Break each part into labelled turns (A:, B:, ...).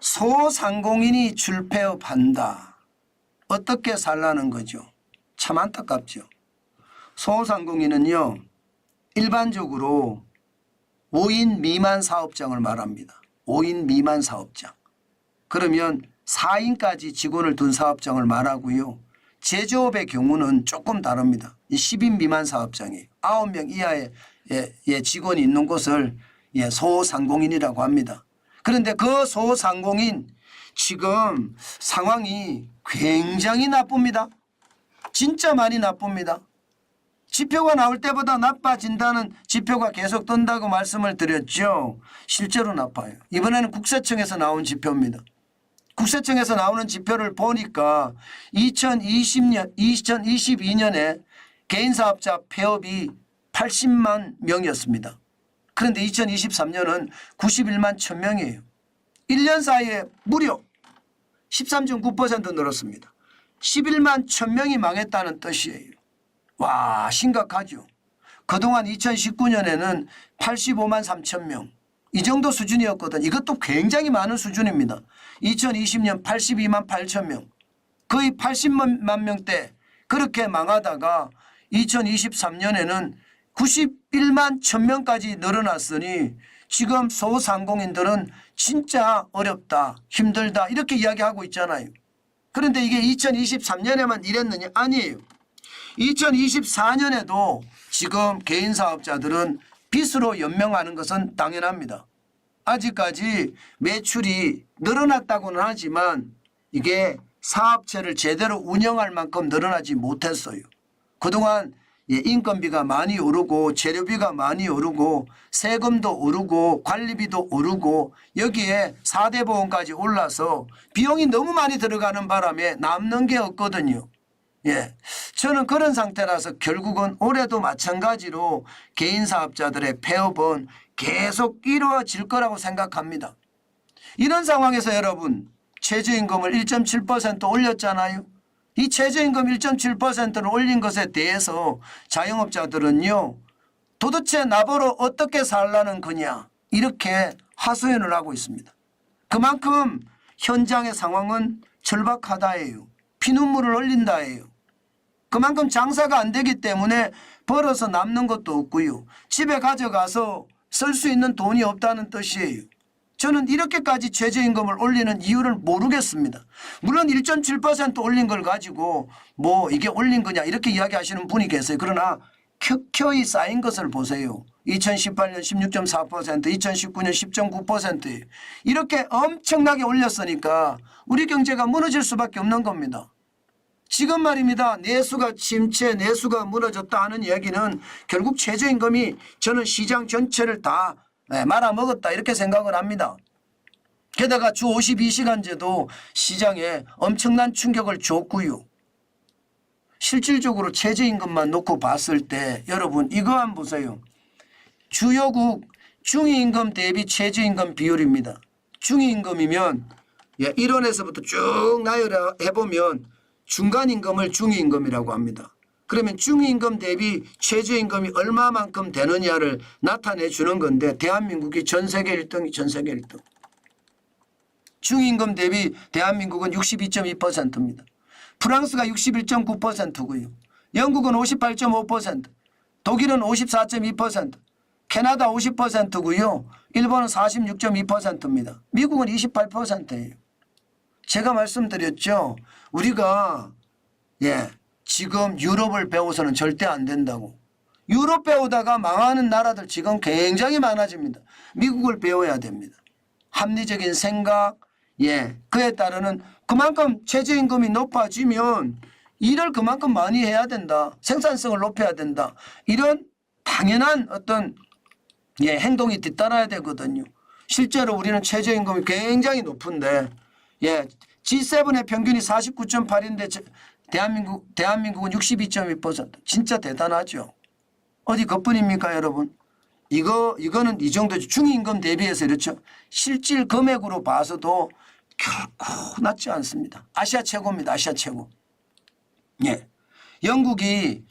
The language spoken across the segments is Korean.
A: 소상공인이 줄폐업한다. 어떻게 살라는 거죠? 참 안타깝죠. 소상공인은요, 일반적으로 5인 미만 사업장을 말합니다. 5인 미만 사업장. 그러면 4인까지 직원을 둔 사업장을 말하고요. 제조업의 경우는 조금 다릅니다. 10인 미만 사업장이에요. 9명 이하의 직원이 있는 곳을 소상공인이라고 합니다. 그런데 그 소상공인 지금 상황이 굉장히 나쁩니다. 진짜 많이 나쁩니다. 지표가 나올 때보다 나빠진다는 지표가 계속 뜬다고 말씀을 드렸죠. 실제로 나빠요. 이번에는 국세청에서 나온 지표입니다. 국세청에서 나오는 지표를 보니까 2022년에 개인사업자 폐업이 80만 명이었습니다. 그런데 2023년은 91만 1000명이에요. 1년 사이에 무려 13.9% 늘었습니다. 11만 1000명이 망했다는 뜻이에요. 와, 심각하죠. 그동안 2019년에는 85만 3000명. 이 정도 수준이었거든. 이것도 굉장히 많은 수준입니다. 2020년 82만 8000명. 거의 80만 명대 그렇게 망하다가 2023년에는 91만 1000명까지 늘어났으니 지금 소상공인들은 진짜 어렵다, 힘들다 이렇게 이야기하고 있잖아요. 그런데 이게 2023년에만 이랬느냐? 아니에요. 2024년에도 지금 개인사업자들은 빚으로 연명하는 것은 당연합니다. 아직까지 매출이 늘어났다고는 하지만 이게 사업체를 제대로 운영할 만큼 늘어나지 못했어요. 그동안 인건비가 많이 오르고 재료비가 많이 오르고 세금도 오르고 관리비도 오르고 여기에 4대 보험까지 올라서 비용이 너무 많이 들어가는 바람에 남는 게 없거든요. 저는 그런 상태라서 결국은 올해도 마찬가지로 개인사업자들의 폐업은 계속 이루어질 거라고 생각합니다. 이런 상황에서 여러분 최저임금을 1.7% 올렸잖아요. 이 최저임금 1.7%를 올린 것에 대해서 자영업자들은요, 도대체 나보러 어떻게 살라는 거냐 이렇게 하소연을 하고 있습니다. 그만큼 현장의 상황은 절박하다예요. 피눈물을 흘린다예요. 그만큼 장사가 안 되기 때문에 벌어서 남는 것도 없고요. 집에 가져가서 쓸 수 있는 돈이 없다는 뜻이에요. 저는 이렇게까지 최저임금을 올리는 이유를 모르겠습니다. 물론 1.7% 올린 걸 가지고 뭐 이게 올린 거냐 이렇게 이야기하시는 분이 계세요. 그러나 켜켜이 쌓인 것을 보세요. 2018년 16.4%, 2019년 10.9% 이렇게 엄청나게 올렸으니까 우리 경제가 무너질 수밖에 없는 겁니다. 지금 말입니다. 내수가 침체, 내수가 무너졌다 하는 이야기는 결국 최저임금이 저는 시장 전체를 다 말아먹었다 이렇게 생각을 합니다. 게다가 주 52시간제도 시장에 엄청난 충격을 줬고요. 실질적으로 최저임금만 놓고 봤을 때 여러분 이거 한번 보세요. 주요국 중위임금 대비 최저임금 비율입니다. 중위임금이면 1원에서부터 쭉 나열해보면 중간임금을 중위임금이라고 합니다. 그러면 중위임금 대비 최저임금이 얼마만큼 되느냐를 나타내 주는 건데 대한민국이 전 세계 1등이 전 세계 1등. 중위임금 대비 대한민국은 62.2%입니다. 프랑스가 61.9%고요. 영국은 58.5%, 독일은 54.2%, 캐나다 50%고요. 일본은 46.2%입니다. 미국은 28%예요. 제가 말씀드렸죠. 우리가 지금 유럽을 배워서는 절대 안 된다고. 유럽 배우다가 망하는 나라들 지금 굉장히 많아집니다. 미국을 배워야 됩니다. 합리적인 생각, 그에 따르는 그만큼 최저임금이 높아지면 일을 그만큼 많이 해야 된다. 생산성을 높여야 된다. 이런 당연한 어떤 행동이 뒤따라야 되거든요. 실제로 우리는 최저임금이 굉장히 높은데 G7의 평균이 49.8인데 대한민국은 62.2%. 진짜 대단하죠. 어디 그뿐입니까 여러분. 이거는 이 정도 중위임금 대비해서 이렇죠. 실질 금액으로 봐서도 결코 낮지 않습니다. 아시아 최고입니다. 아시아 최고. 영국이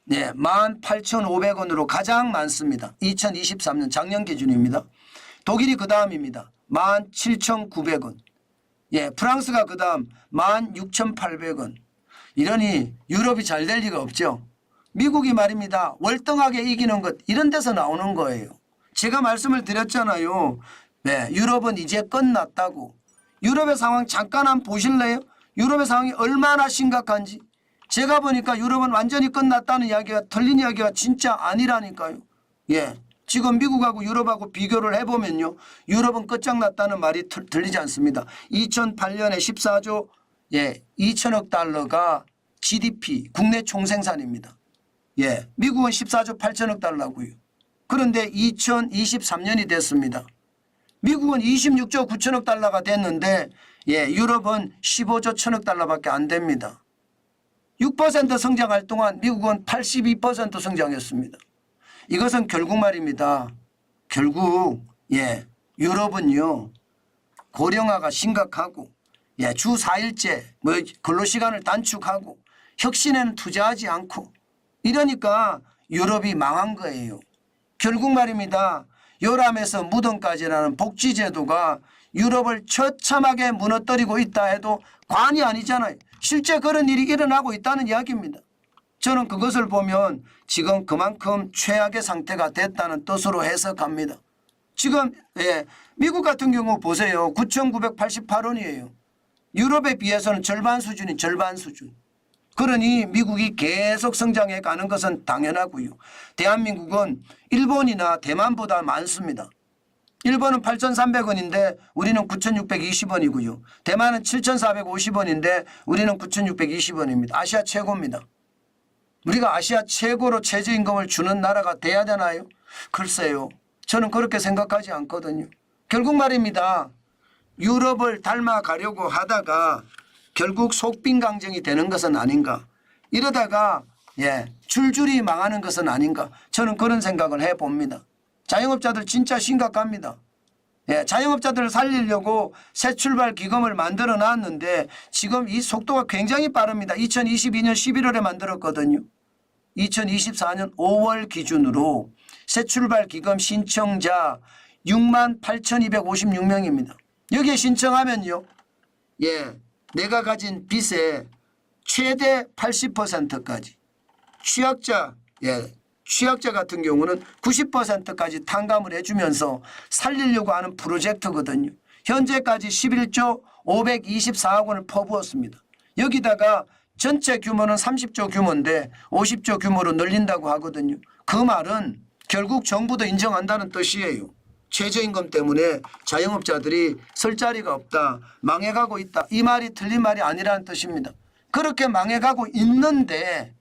A: 18,500원으로 가장 많습니다. 2023년 작년 기준입니다. 독일이 그 다음입니다. 17,900원. 예, 프랑스가 그 다음 16,800원. 이러니 유럽이 잘 될 리가 없죠. 미국이 말입니다. 월등하게 이기는 것 이런 데서 나오는 거예요. 제가 말씀을 드렸잖아요. 네, 유럽은 이제 끝났다고. 유럽의 상황 잠깐 한번 보실래요? 유럽의 상황이 얼마나 심각한지. 제가 보니까 유럽은 완전히 끝났다는 이야기가 틀린 이야기가 진짜 아니라니까요. 예, 지금 미국하고 유럽하고 비교를 해보면요. 유럽은 끝장났다는 말이 들리지 않습니다. 2008년에 14조 2천억 달러가 GDP 국내 총생산입니다. 예, 미국은 14조 8천억 달러고요. 그런데 2023년이 됐습니다. 미국은 26조 9천억 달러가 됐는데 유럽은 15조 1천억 달러밖에 안 됩니다. 6% 성장할 동안 미국은 82% 성장했습니다. 이것은 결국 말입니다. 결국 유럽은요 고령화가 심각하고 주 4일제 근로시간을 단축하고 혁신에는 투자하지 않고 이러니까 유럽이 망한 거예요. 결국 말입니다. 요람에서 무덤까지라는 복지제도가 유럽을 처참하게 무너뜨리고 있다 해도 과언이 아니잖아요. 실제 그런 일이 일어나고 있다는 이야기입니다. 저는 그것을 보면 지금 그만큼 최악의 상태가 됐다는 뜻으로 해석합니다. 지금 미국 같은 경우 보세요. 9,988원이에요. 유럽에 비해서는 절반 수준인 절반 수준. 그러니 미국이 계속 성장해 가는 것은 당연하고요. 대한민국은 일본이나 대만보다 많습니다. 일본은 8,300원인데 우리는 9,620원이고요. 대만은 7,450원인데 우리는 9,620원입니다. 아시아 최고입니다. 우리가 아시아 최고로 최저임금을 주는 나라가 돼야 되나요? 글쎄요. 저는 그렇게 생각하지 않거든요. 결국 말입니다. 유럽을 닮아가려고 하다가 결국 속빈강정이 되는 것은 아닌가. 이러다가 줄줄이 망하는 것은 아닌가. 저는 그런 생각을 해봅니다. 자영업자들 진짜 심각합니다. 자영업자들을 살리려고 새 출발 기금을 만들어 놨는데 지금 이 속도가 굉장히 빠릅니다. 2022년 11월에 만들었거든요. 2024년 5월 기준으로 새 출발 기금 신청자 68,256명입니다. 여기에 신청하면요. 내가 가진 빚의 최대 80%까지 취약자 같은 경우는 90%까지 탕감을 해주면서 살리려고 하는 프로젝트거든요. 현재까지 11조 524억 원을 퍼부었습니다. 여기다가 전체 규모는 30조 규모인데 50조 규모로 늘린다고 하거든요. 그 말은 결국 정부도 인정한다는 뜻이에요. 최저임금 때문에 자영업자들이 설 자리가 없다. 망해가고 있다. 이 말이 틀린 말이 아니라는 뜻입니다. 그렇게 망해가고 있는데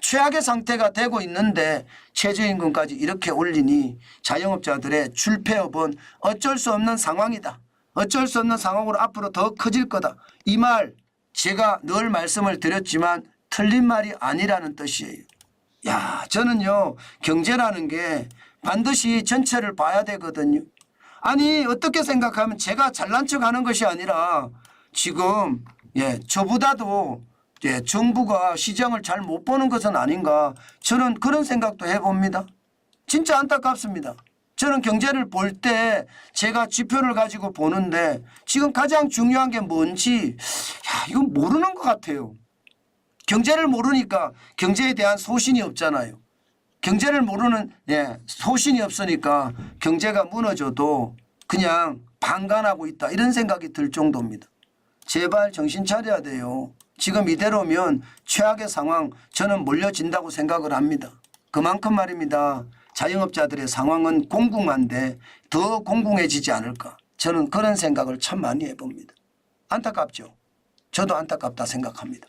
A: 최악의 상태가 되고 있는데 최저임금까지 이렇게 올리니 자영업자들의 줄폐업은 어쩔 수 없는 상황이다. 어쩔 수 없는 상황으로 앞으로 더 커질 거다. 이 말 제가 늘 말씀을 드렸지만 틀린 말이 아니라는 뜻이에요. 저는요 경제라는 게 반드시 전체를 봐야 되거든요. 아니 어떻게 생각하면 제가 잘난 척하는 것이 아니라 지금 저보다도 정부가 시장을 잘 못 보는 것은 아닌가. 저는 그런 생각도 해봅니다. 진짜 안타깝습니다. 저는 경제를 볼 때 제가 지표를 가지고 보는데 지금 가장 중요한 게 뭔지 이건 모르는 것 같아요. 경제를 모르니까 경제에 대한 소신이 없잖아요. 경제를 모르는 소신이 없으니까 경제가 무너져도 그냥 방관하고 있다 이런 생각이 들 정도입니다. 제발 정신 차려야 돼요. 지금 이대로면 최악의 상황 저는 몰려진다고 생각을 합니다. 그만큼 말입니다. 자영업자들의 상황은 공공한데 더 공공해지지 않을까. 저는 그런 생각을 참 많이 해봅니다. 안타깝죠. 저도 안타깝다 생각합니다.